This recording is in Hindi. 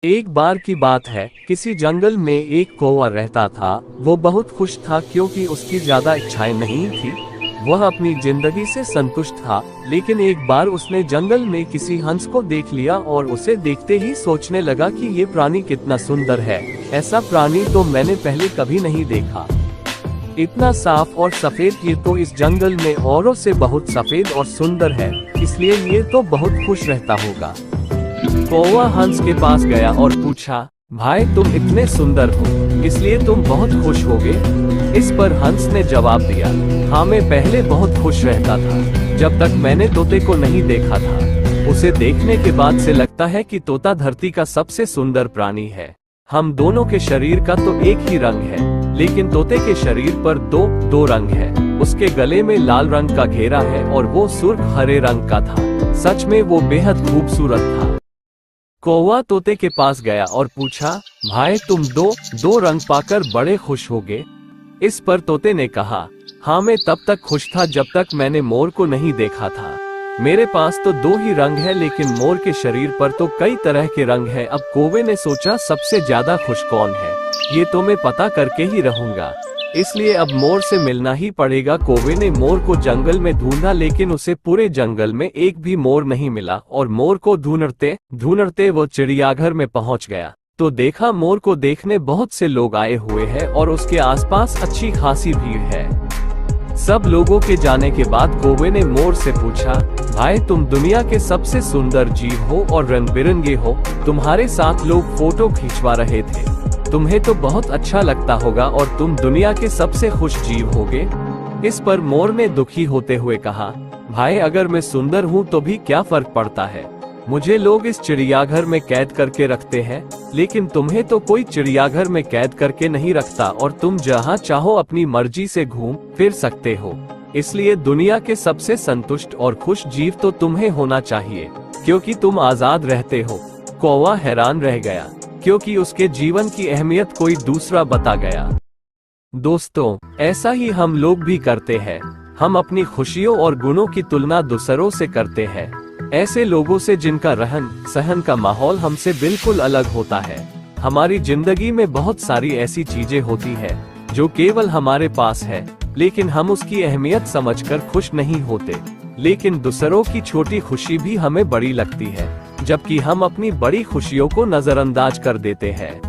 एक बार की बात है, किसी जंगल में एक कौवा रहता था। वो बहुत खुश था क्योंकि उसकी ज्यादा इच्छाएं नहीं थी। वह अपनी जिंदगी से संतुष्ट था। लेकिन एक बार उसने जंगल में किसी हंस को देख लिया और उसे देखते ही सोचने लगा कि ये प्राणी कितना सुंदर है। ऐसा प्राणी तो मैंने पहले कभी नहीं देखा। इतना साफ और सफेद, ये तो इस जंगल में औरों से बहुत सफेद और सुंदर है, इसलिए ये तो बहुत खुश रहता होगा। कौवा हंस के पास गया और पूछा, भाई तुम इतने सुंदर हो, इसलिए तुम बहुत खुश होगे? इस पर हंस ने जवाब दिया, हाँ मैं पहले बहुत खुश रहता था, जब तक मैंने तोते को नहीं देखा था। उसे देखने के बाद से लगता है कि तोता धरती का सबसे सुंदर प्राणी है। हम दोनों के शरीर का तो एक ही रंग है, लेकिन तोते के शरीर पर दो रंग है। उसके गले में लाल रंग का घेरा है और वो सुर्ख हरे रंग का था। सच में वो बेहद खूबसूरत था। कौवा तोते के पास गया और पूछा, भाई तुम दो रंग पाकर बड़े खुश होगे? इस पर तोते ने कहा, हाँ मैं तब तक खुश था जब तक मैंने मोर को नहीं देखा था। मेरे पास तो दो ही रंग है, लेकिन मोर के शरीर पर तो कई तरह के रंग हैं। अब कौवे ने सोचा, सबसे ज्यादा खुश कौन है, ये तो मैं पता करके ही रहूंगा, इसलिए अब मोर से मिलना ही पड़ेगा। कौवे ने मोर को जंगल में ढूंढा, लेकिन उसे पूरे जंगल में एक भी मोर नहीं मिला। और मोर को ढूंढते ढूंढते वो चिड़ियाघर में पहुंच गया तो देखा मोर को देखने बहुत से लोग आए हुए हैं और उसके आसपास अच्छी खासी भीड़ है। सब लोगों के जाने के बाद कौवे ने मोर से पूछा, भाई तुम दुनिया के सबसे सुंदर जीव हो और रंग बिरंगे हो, तुम्हारे साथ लोग फोटो खिंचवा रहे थे, तुम्हें तो बहुत अच्छा लगता होगा और तुम दुनिया के सबसे खुश जीव होगे। इस पर मोर ने दुखी होते हुए कहा, भाई अगर मैं सुंदर हूँ तो भी क्या फर्क पड़ता है, मुझे लोग इस चिड़ियाघर में कैद करके रखते हैं, लेकिन तुम्हें तो कोई चिड़ियाघर में कैद करके नहीं रखता और तुम जहाँ चाहो अपनी मर्जी से घूम फिर सकते हो। इसलिए दुनिया के सबसे संतुष्ट और खुश जीव तो तुम्हें होना चाहिए, क्योंकि तुम आजाद रहते हो। कौवा हैरान रह गया, क्योंकि उसके जीवन की अहमियत कोई दूसरा बता गया। दोस्तों, ऐसा ही हम लोग भी करते हैं। हम अपनी खुशियों और गुणों की तुलना दूसरों से करते हैं, ऐसे लोगों से जिनका रहन सहन का माहौल हमसे बिल्कुल अलग होता है। हमारी जिंदगी में बहुत सारी ऐसी चीजें होती है जो केवल हमारे पास है, लेकिन हम उसकी अहमियत समझकर खुश नहीं होते। लेकिन दूसरों की छोटी खुशी भी हमें बड़ी लगती है, जबकि हम अपनी बड़ी खुशियों को नजरअंदाज कर देते हैं।